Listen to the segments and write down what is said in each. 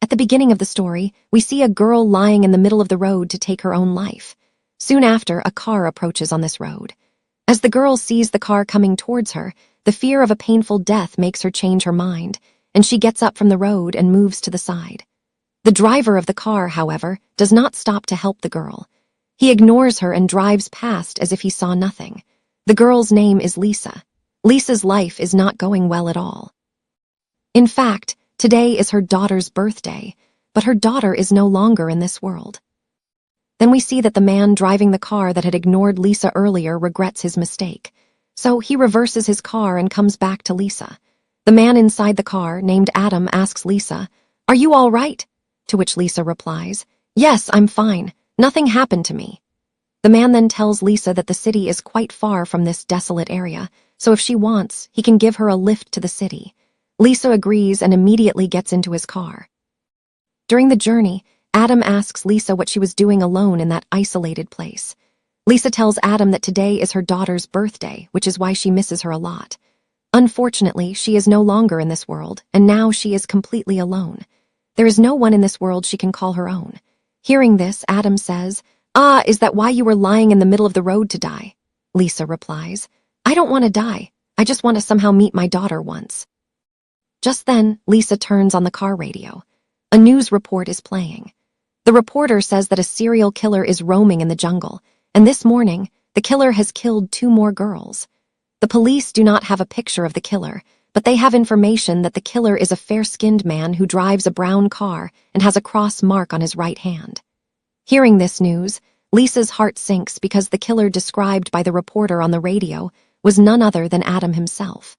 At the beginning of the story, we see a girl lying in the middle of the road to take her own life. Soon after, a car approaches on this road. As the girl sees the car coming towards her, the fear of a painful death makes her change her mind, and she gets up from the road and moves to the side. The driver of the car, however, does not stop to help the girl. He ignores her and drives past as if he saw nothing. The girl's name is Lisa. Lisa's life is not going well at all. In fact, today is her daughter's birthday, but her daughter is no longer in this world. Then we see that the man driving the car that had ignored Lisa earlier regrets his mistake. So he reverses his car and comes back to Lisa. The man inside the car, named Adam, asks Lisa, "Are you all right?" To which Lisa replies, "Yes, I'm fine. Nothing happened to me." The man then tells Lisa that the city is quite far from this desolate area, so if she wants, he can give her a lift to the city. Lisa agrees and immediately gets into his car. During the journey, Adam asks Lisa what she was doing alone in that isolated place. Lisa tells Adam that today is her daughter's birthday, which is why she misses her a lot. Unfortunately, she is no longer in this world, and now she is completely alone. There is no one in this world she can call her own. Hearing this, Adam says, "Ah, is that why you were lying in the middle of the road to die?" Lisa replies, "I don't want to die. I just want to somehow meet my daughter once." Just then, Lisa turns on the car radio. A news report is playing. The reporter says that a serial killer is roaming in the jungle, and this morning, the killer has killed 2 more girls. The police do not have a picture of the killer, but they have information that the killer is a fair-skinned man who drives a brown car and has a cross mark on his right hand. Hearing this news, Lisa's heart sinks because the killer described by the reporter on the radio was none other than Adam himself.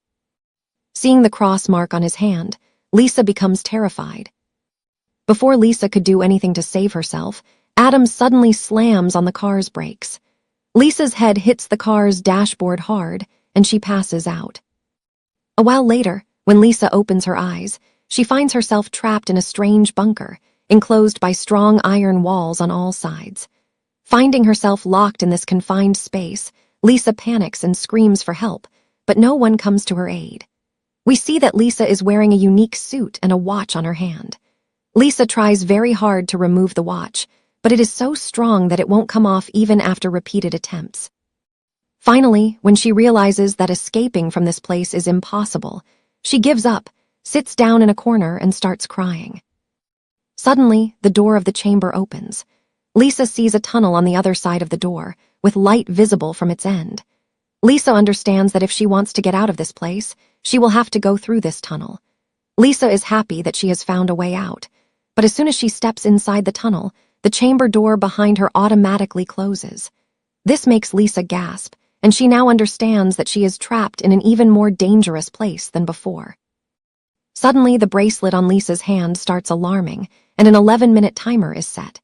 Seeing the cross mark on his hand, Lisa becomes terrified. Before Lisa could do anything to save herself, Adam suddenly slams on the car's brakes. Lisa's head hits the car's dashboard hard, and she passes out. A while later, when Lisa opens her eyes, she finds herself trapped in a strange bunker, enclosed by strong iron walls on all sides. Finding herself locked in this confined space, Lisa panics and screams for help, but no one comes to her aid. We see that Lisa is wearing a unique suit and a watch on her hand. Lisa tries very hard to remove the watch, but it is so strong that it won't come off even after repeated attempts. Finally, when she realizes that escaping from this place is impossible, she gives up, sits down in a corner, and starts crying. Suddenly, the door of the chamber opens. Lisa sees a tunnel on the other side of the door, with light visible from its end. Lisa understands that if she wants to get out of this place, she will have to go through this tunnel. Lisa is happy that she has found a way out, but as soon as she steps inside the tunnel, the chamber door behind her automatically closes. This makes Lisa gasp, and she now understands that she is trapped in an even more dangerous place than before. Suddenly, the bracelet on Lisa's hand starts alarming, and an 11-minute timer is set.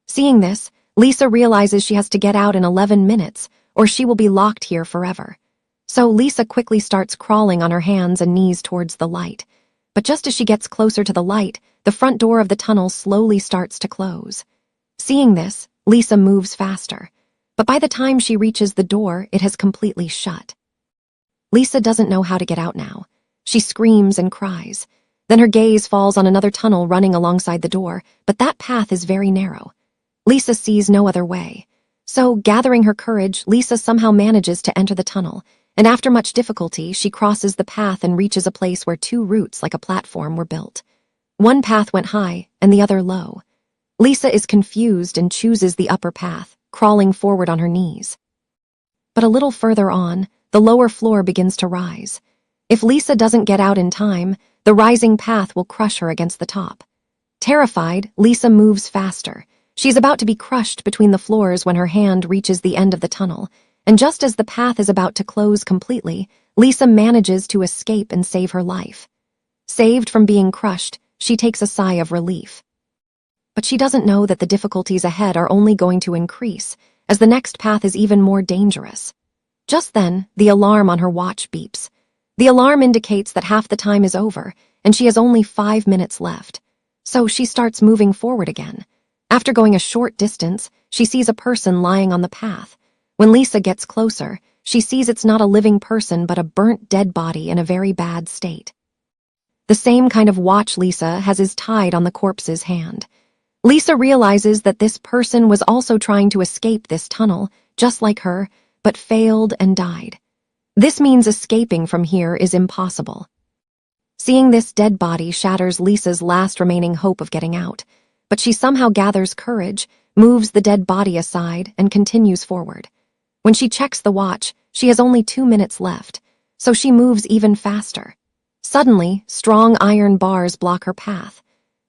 Seeing this, Lisa realizes she has to get out in 11 minutes, or she will be locked here forever. So Lisa quickly starts crawling on her hands and knees towards the light. But just as she gets closer to the light, the front door of the tunnel slowly starts to close. Seeing this, Lisa moves faster. But by the time she reaches the door, it has completely shut. Lisa doesn't know how to get out now. She screams and cries. Then her gaze falls on another tunnel running alongside the door, but that path is very narrow. Lisa sees no other way. So, gathering her courage, Lisa somehow manages to enter the tunnel, and after much difficulty, she crosses the path and reaches a place where 2 routes like a platform were built. One path went high, and the other low. Lisa is confused and chooses the upper path, crawling forward on her knees. But a little further on, the lower floor begins to rise. If Lisa doesn't get out in time, the rising path will crush her against the top. Terrified, Lisa moves faster. She's about to be crushed between the floors when her hand reaches the end of the tunnel, and just as the path is about to close completely, Lisa manages to escape and save her life. Saved from being crushed, she takes a sigh of relief. But she doesn't know that the difficulties ahead are only going to increase, as the next path is even more dangerous. Just then, the alarm on her watch beeps. The alarm indicates that half the time is over, and she has only 5 minutes left. So she starts moving forward again. After going a short distance, she sees a person lying on the path. When Lisa gets closer, she sees it's not a living person but a burnt dead body in a very bad state. The same kind of watch Lisa has is tied on the corpse's hand. Lisa realizes that this person was also trying to escape this tunnel, just like her, but failed and died. This means escaping from here is impossible. Seeing this dead body shatters Lisa's last remaining hope of getting out, but she somehow gathers courage, moves the dead body aside, and continues forward. When she checks the watch, she has only 2 minutes left, so she moves even faster. Suddenly, strong iron bars block her path.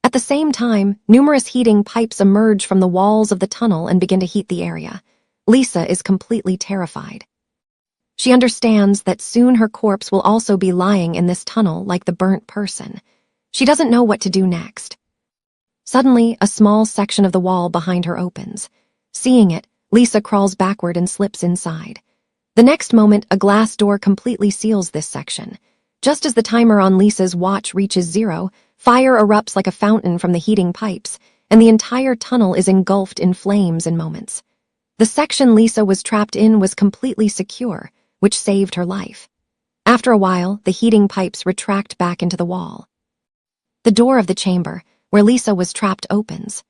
At the same time, numerous heating pipes emerge from the walls of the tunnel and begin to heat the area. Lisa is completely terrified. She understands that soon her corpse will also be lying in this tunnel like the burnt person. She doesn't know what to do next. Suddenly, a small section of the wall behind her opens. Seeing it, Lisa crawls backward and slips inside. The next moment, a glass door completely seals this section. Just as the timer on Lisa's watch reaches 0, fire erupts like a fountain from the heating pipes, and the entire tunnel is engulfed in flames in moments. The section Lisa was trapped in was completely secure, which saved her life. After a while, the heating pipes retract back into the wall. The door of the chamber, where Lisa was trapped, opens.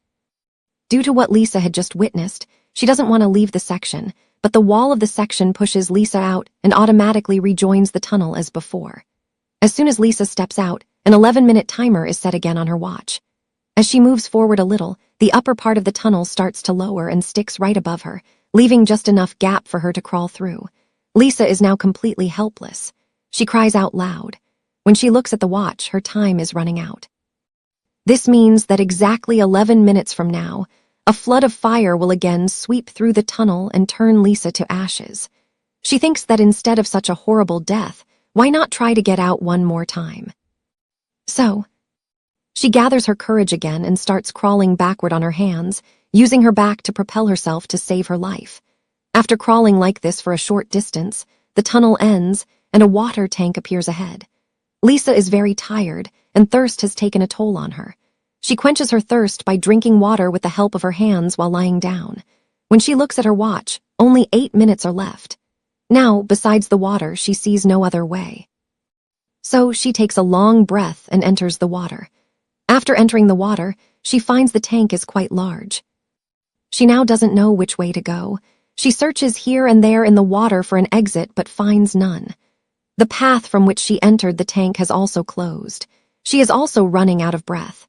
Due to what Lisa had just witnessed, she doesn't want to leave the section, but the wall of the section pushes Lisa out and automatically rejoins the tunnel as before. As soon as Lisa steps out, an 11-minute timer is set again on her watch. As she moves forward a little, the upper part of the tunnel starts to lower and sticks right above her, leaving just enough gap for her to crawl through. Lisa is now completely helpless. She cries out loud. When she looks at the watch, her time is running out. This means that exactly 11 minutes from now, a flood of fire will again sweep through the tunnel and turn Lisa to ashes. She thinks that instead of such a horrible death, why not try to get out one more time? So, she gathers her courage again and starts crawling backward on her hands, using her back to propel herself to save her life. After crawling like this for a short distance, the tunnel ends and a water tank appears ahead. Lisa is very tired, and thirst has taken a toll on her. She quenches her thirst by drinking water with the help of her hands while lying down. When she looks at her watch, only 8 minutes are left. Now, besides the water, she sees no other way. So she takes a long breath and enters the water. After entering the water, she finds the tank is quite large. She now doesn't know which way to go. She searches here and there in the water for an exit but finds none. The path from which she entered the tank has also closed. She is also running out of breath.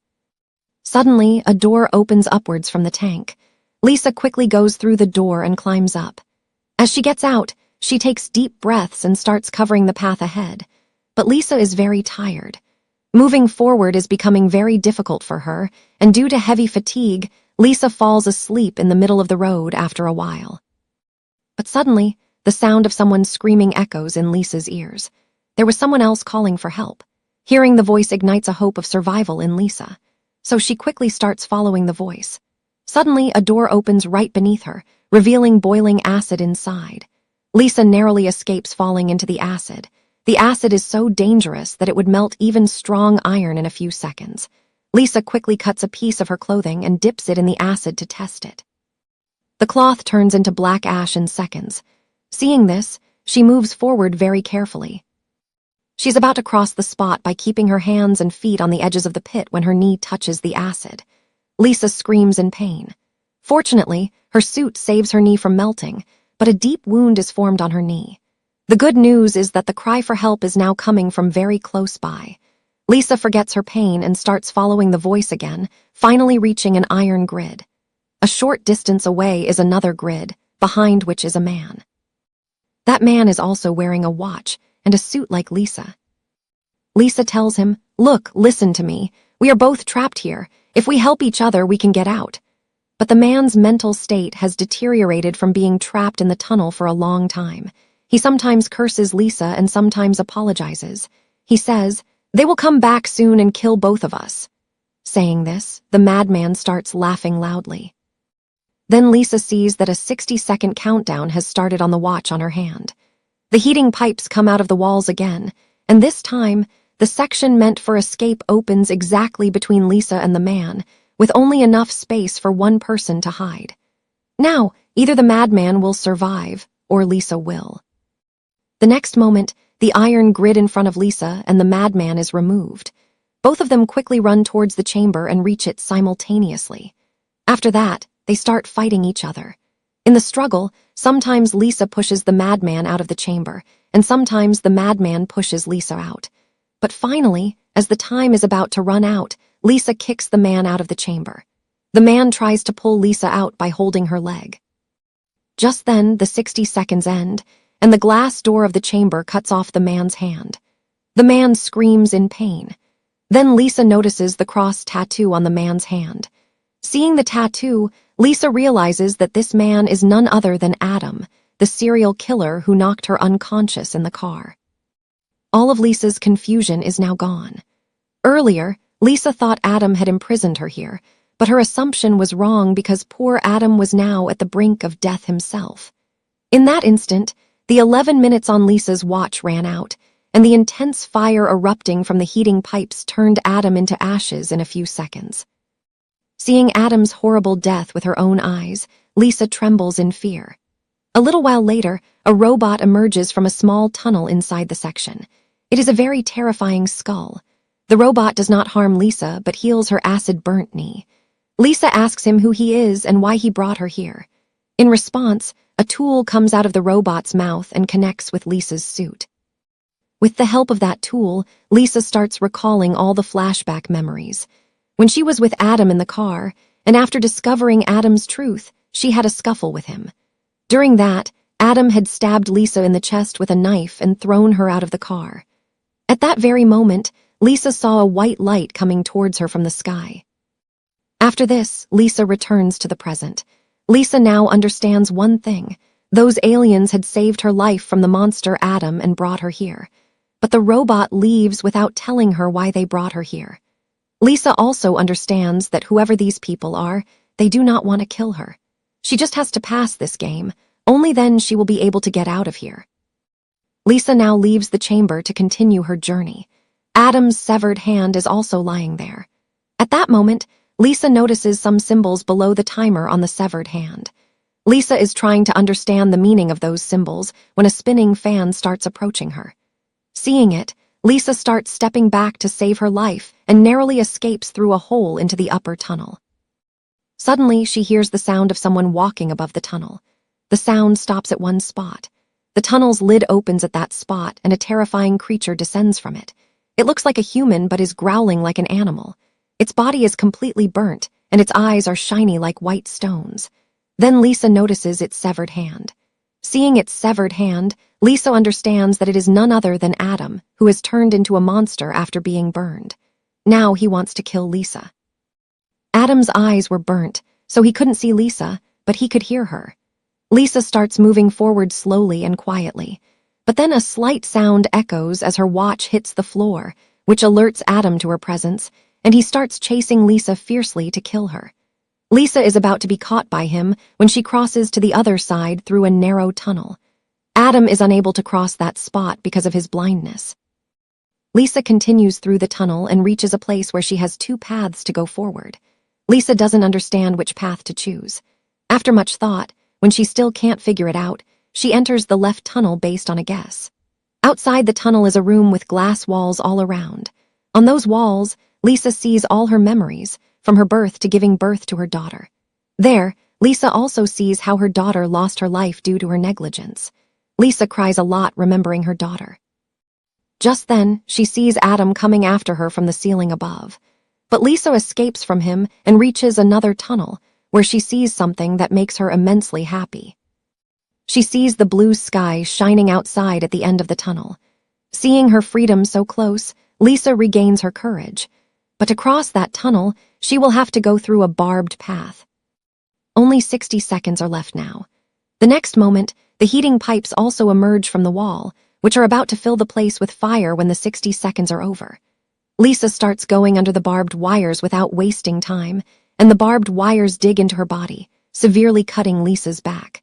Suddenly, a door opens upwards from the tank. Lisa quickly goes through the door and climbs up. As she gets out, she takes deep breaths and starts covering the path ahead. But Lisa is very tired. Moving forward is becoming very difficult for her, and due to heavy fatigue, Lisa falls asleep in the middle of the road after a while. But suddenly, the sound of someone screaming echoes in Lisa's ears. There was someone else calling for help. Hearing the voice ignites a hope of survival in Lisa. So she quickly starts following the voice. Suddenly, a door opens right beneath her, revealing boiling acid inside. Lisa narrowly escapes falling into the acid. The acid is so dangerous that it would melt even strong iron in a few seconds. Lisa quickly cuts a piece of her clothing and dips it in the acid to test it. The cloth turns into black ash in seconds. Seeing this, she moves forward very carefully. She's about to cross the spot by keeping her hands and feet on the edges of the pit when her knee touches the acid. Lisa screams in pain. Fortunately, her suit saves her knee from melting, but a deep wound is formed on her knee. The good news is that the cry for help is now coming from very close by. Lisa forgets her pain and starts following the voice again, finally reaching an iron grid. A short distance away is another grid, behind which is a man. That man is also wearing a watch and a suit like Lisa. Lisa tells him, "Look, listen to me. We are both trapped here. If we help each other, we can get out." But the man's mental state has deteriorated from being trapped in the tunnel for a long time. He sometimes curses Lisa and sometimes apologizes. He says, "They will come back soon and kill both of us." Saying this, the madman starts laughing loudly. Then Lisa sees that a 60-second countdown has started on the watch on her hand. The heating pipes come out of the walls again, and this time, the section meant for escape opens exactly between Lisa and the man, with only enough space for one person to hide. Now, either the madman will survive, or Lisa will. The next moment, the iron grid in front of Lisa and the madman is removed. Both of them quickly run towards the chamber and reach it simultaneously. After that, they start fighting each other. In the struggle, sometimes Lisa pushes the madman out of the chamber, and sometimes the madman pushes Lisa out. But finally, as the time is about to run out, Lisa kicks the man out of the chamber. The man tries to pull Lisa out by holding her leg. Just then, the 60 seconds end, and the glass door of the chamber cuts off the man's hand. The man screams in pain. Then Lisa notices the cross tattoo on the man's hand. Seeing the tattoo, Lisa realizes that this man is none other than Adam, the serial killer who knocked her unconscious in the car. All of Lisa's confusion is now gone. Earlier, Lisa thought Adam had imprisoned her here, but her assumption was wrong because poor Adam was now at the brink of death himself. In that instant, the 11 minutes on Lisa's watch ran out, and the intense fire erupting from the heating pipes turned Adam into ashes in a few seconds. Seeing Adam's horrible death with her own eyes, Lisa trembles in fear. A little while later, a robot emerges from a small tunnel inside the section. It is a very terrifying skull. The robot does not harm Lisa, but heals her acid-burnt knee. Lisa asks him who he is and why he brought her here. In response, a tool comes out of the robot's mouth and connects with Lisa's suit. With the help of that tool, Lisa starts recalling all the flashback memories. When she was with Adam in the car, and after discovering Adam's truth, she had a scuffle with him. During that, Adam had stabbed Lisa in the chest with a knife and thrown her out of the car. At that very moment, Lisa saw a white light coming towards her from the sky. After this, Lisa returns to the present. Lisa now understands one thing. Those aliens had saved her life from the monster Adam and brought her here. But the robot leaves without telling her why they brought her here. Lisa also understands that whoever these people are, they do not want to kill her. She just has to pass this game. Only then she will be able to get out of here. Lisa now leaves the chamber to continue her journey. Adam's severed hand is also lying there. At that moment, Lisa notices some symbols below the timer on the severed hand. Lisa is trying to understand the meaning of those symbols when a spinning fan starts approaching her. Seeing it, Lisa starts stepping back to save her life and narrowly escapes through a hole into the upper tunnel. Suddenly, she hears the sound of someone walking above the tunnel. The sound stops at one spot. The tunnel's lid opens at that spot and a terrifying creature descends from it. It looks like a human but is growling like an animal. Its body is completely burnt, and its eyes are shiny like white stones. Then Lisa notices its severed hand. Seeing its severed hand, Lisa understands that it is none other than Adam, who has turned into a monster after being burned. Now he wants to kill Lisa. Adam's eyes were burnt, so he couldn't see Lisa, but he could hear her. Lisa starts moving forward slowly and quietly, but then a slight sound echoes as her watch hits the floor, which alerts Adam to her presence, and he starts chasing Lisa fiercely to kill her. Lisa is about to be caught by him when she crosses to the other side through a narrow tunnel. Adam is unable to cross that spot because of his blindness. Lisa continues through the tunnel and reaches a place where she has two paths to go forward. Lisa doesn't understand which path to choose. After much thought, when she still can't figure it out, she enters the left tunnel based on a guess. Outside the tunnel is a room with glass walls all around. On those walls, Lisa sees all her memories, from her birth to giving birth to her daughter. There, Lisa also sees how her daughter lost her life due to her negligence. Lisa cries a lot remembering her daughter. Just then, she sees Adam coming after her from the ceiling above. But Lisa escapes from him and reaches another tunnel, where she sees something that makes her immensely happy. She sees the blue sky shining outside at the end of the tunnel. Seeing her freedom so close, Lisa regains her courage. But to cross that tunnel, she will have to go through a barbed path. Only 60 seconds are left now. The next moment, the heating pipes also emerge from the wall, which are about to fill the place with fire when the 60 seconds are over. Lisa starts going under the barbed wires without wasting time, and the barbed wires dig into her body, severely cutting Lisa's back.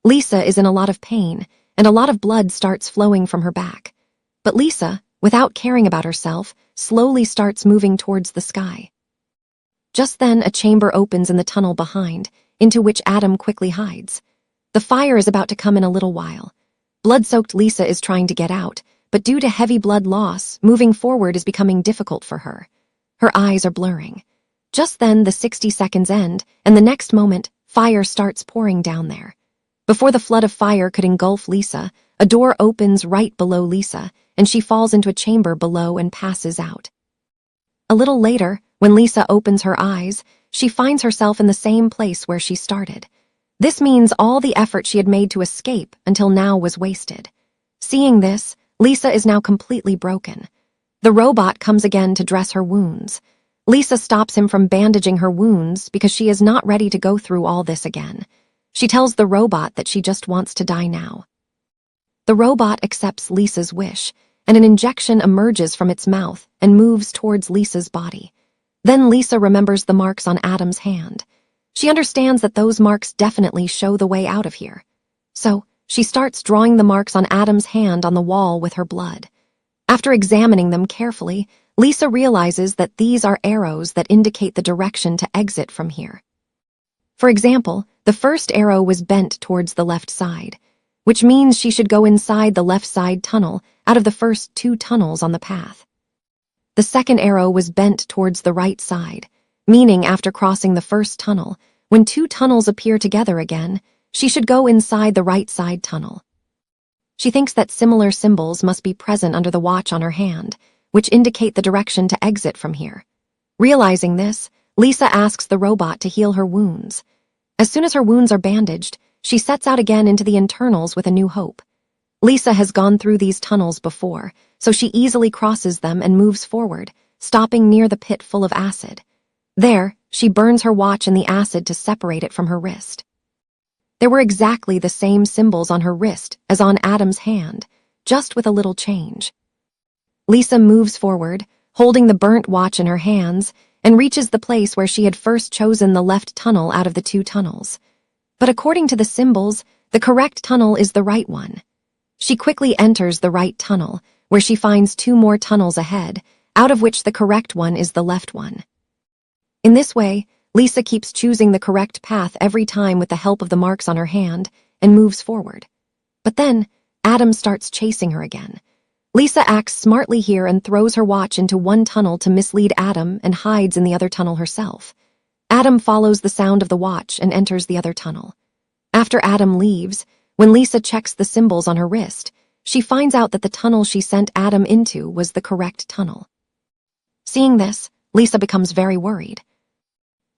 Lisa is in a lot of pain, and a lot of blood starts flowing from her back. But Lisa, without caring about herself, slowly starts moving towards the sky. Just then, a chamber opens in the tunnel behind, into which Adam quickly hides. The fire is about to come in a little while. Blood-soaked Lisa is trying to get out, but due to heavy blood loss, moving forward is becoming difficult for her. Her eyes are blurring. Just then, the 60 seconds end, and the next moment, fire starts pouring down there. Before the flood of fire could engulf Lisa, a door opens right below Lisa, and she falls into a chamber below and passes out. A little later, when Lisa opens her eyes, she finds herself in the same place where she started. This means all the effort she had made to escape until now was wasted. Seeing this, Lisa is now completely broken. The robot comes again to dress her wounds. Lisa stops him from bandaging her wounds because she is not ready to go through all this again. She tells the robot that she just wants to die now. The robot accepts Lisa's wish, and an injection emerges from its mouth and moves towards Lisa's body. Then Lisa remembers the marks on Adam's hand. She understands that those marks definitely show the way out of here. So, she starts drawing the marks on Adam's hand on the wall with her blood. After examining them carefully, Lisa realizes that these are arrows that indicate the direction to exit from here. For example, the first arrow was bent towards the left side, which means she should go inside the left side tunnel out of the first 2 tunnels on the path. The second arrow was bent towards the right side, meaning after crossing the first tunnel, when 2 tunnels appear together again, she should go inside the right side tunnel. She thinks that similar symbols must be present under the watch on her hand, which indicate the direction to exit from here. Realizing this, Lisa asks the robot to heal her wounds. As soon as her wounds are bandaged, she sets out again into the internals with a new hope. Lisa has gone through these tunnels before, so she easily crosses them and moves forward, stopping near the pit full of acid. There, she burns her watch in the acid to separate it from her wrist. There were exactly the same symbols on her wrist as on Adam's hand, just with a little change. Lisa moves forward, holding the burnt watch in her hands, and reaches the place where she had first chosen the left tunnel out of the 2 tunnels. But according to the symbols, the correct tunnel is the right one. She quickly enters the right tunnel, where she finds 2 more tunnels ahead, out of which the correct one is the left one. In this way, Lisa keeps choosing the correct path every time with the help of the marks on her hand and moves forward. But then, Adam starts chasing her again. Lisa acts smartly here and throws her watch into one tunnel to mislead Adam and hides in the other tunnel herself. Adam follows the sound of the watch and enters the other tunnel. After Adam leaves, when Lisa checks the symbols on her wrist, she finds out that the tunnel she sent Adam into was the correct tunnel. Seeing this, Lisa becomes very worried.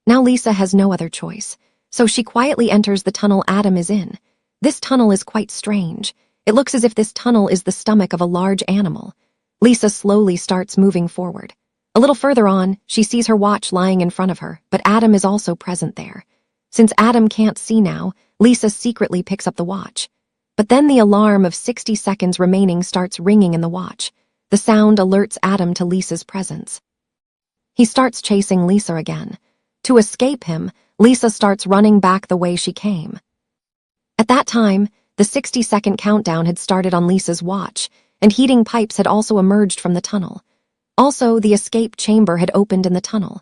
Now Lisa has no other choice, so she quietly enters the tunnel Adam is in. This tunnel is quite strange. It looks as if this tunnel is the stomach of a large animal. Lisa slowly starts moving forward. A little further on, she sees her watch lying in front of her, but Adam is also present there. Since Adam can't see now, Lisa secretly picks up the watch. But then the alarm of 60 seconds remaining starts ringing in the watch. The sound alerts Adam to Lisa's presence. He starts chasing Lisa again. To escape him, Lisa starts running back the way she came. At that time, the 60-second countdown had started on Lisa's watch, and heating pipes had also emerged from the tunnel. Also, the escape chamber had opened in the tunnel.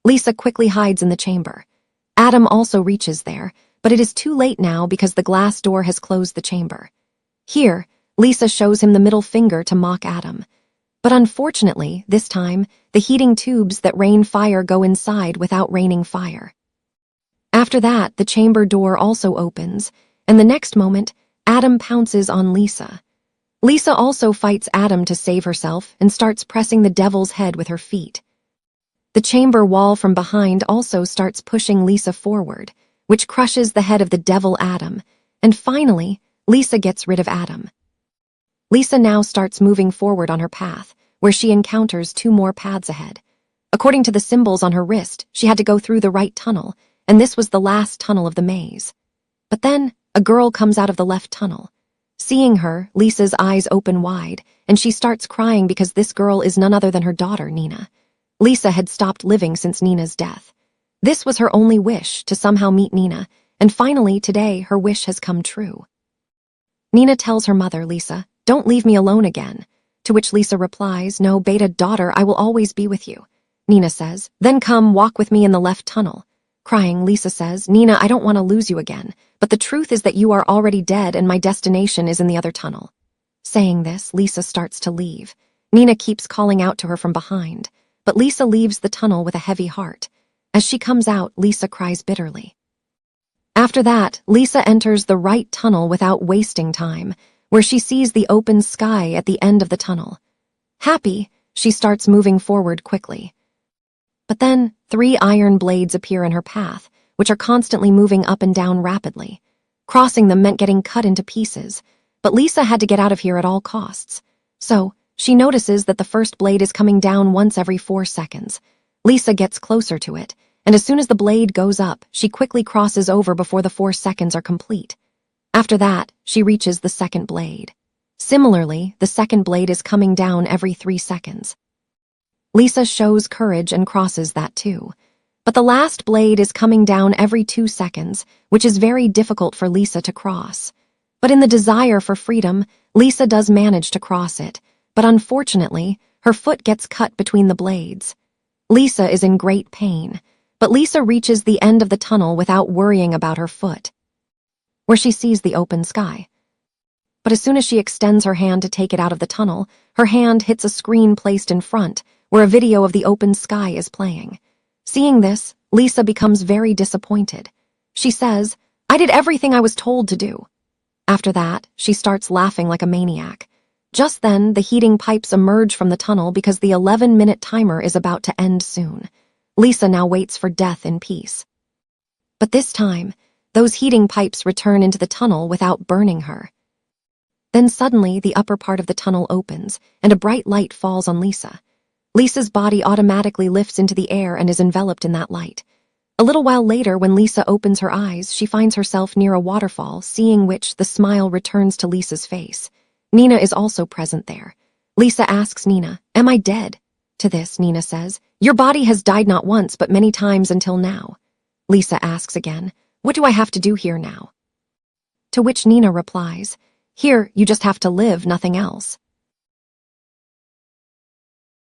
Lisa quickly hides in the chamber. Adam also reaches there, but it is too late now because the glass door has closed the chamber. Here, Lisa shows him the middle finger to mock Adam. But unfortunately, this time, the heating tubes that rain fire go inside without raining fire. After that, the chamber door also opens, and the next moment, Adam pounces on Lisa. Lisa also fights Adam to save herself and starts pressing the devil's head with her feet. The chamber wall from behind also starts pushing Lisa forward, which crushes the head of the devil Adam, and finally, Lisa gets rid of Adam. Lisa now starts moving forward on her path, where she encounters 2 more paths ahead. According to the symbols on her wrist, she had to go through the right tunnel, and this was the last tunnel of the maze. But then, a girl comes out of the left tunnel. Seeing her, Lisa's eyes open wide, and she starts crying because this girl is none other than her daughter, Nina. Lisa had stopped living since Nina's death. This was her only wish, to somehow meet Nina, and finally, today, her wish has come true. Nina tells her mother, Lisa, "Don't leave me alone again." To which Lisa replies, "No, Beta daughter, I will always be with you." Nina says, "Then come walk with me in the left tunnel." Crying, Lisa says, "Nina, I don't want to lose you again, but the truth is that you are already dead and my destination is in the other tunnel." Saying this, Lisa starts to leave. Nina keeps calling out to her from behind. but Lisa leaves the tunnel with a heavy heart. As she comes out, Lisa cries bitterly. After that, Lisa enters the right tunnel without wasting time, where she sees the open sky at the end of the tunnel. Happy, she starts moving forward quickly. But then, 3 iron blades appear in her path, which are constantly moving up and down rapidly. Crossing them meant getting cut into pieces, but Lisa had to get out of here at all costs. So, she notices that the first blade is coming down once every 4 seconds. Lisa gets closer to it, and as soon as the blade goes up, she quickly crosses over before the 4 seconds are complete. After that, she reaches the second blade. Similarly, the second blade is coming down every 3 seconds. Lisa shows courage and crosses that too. But the last blade is coming down every 2 seconds, which is very difficult for Lisa to cross. But in the desire for freedom, Lisa does manage to cross it, but unfortunately, her foot gets cut between the blades. Lisa is in great pain, but Lisa reaches the end of the tunnel without worrying about her foot, where she sees the open sky. But as soon as she extends her hand to take it out of the tunnel, her hand hits a screen placed in front, where a video of the open sky is playing. Seeing this, Lisa becomes very disappointed. She says, "I did everything I was told to do." After that, she starts laughing like a maniac. Just then, the heating pipes emerge from the tunnel because the 11-minute timer is about to end soon. Lisa now waits for death in peace. But this time, those heating pipes return into the tunnel without burning her. Then suddenly, the upper part of the tunnel opens, and a bright light falls on Lisa. Lisa's body automatically lifts into the air and is enveloped in that light. A little while later, when Lisa opens her eyes, she finds herself near a waterfall, seeing which the smile returns to Lisa's face. Nina is also present there. Lisa asks Nina, "Am I dead?" To this, Nina says, "Your body has died not once, but many times until now." Lisa asks again, "What do I have to do here now?" To which Nina replies, "Here, you just have to live, nothing else."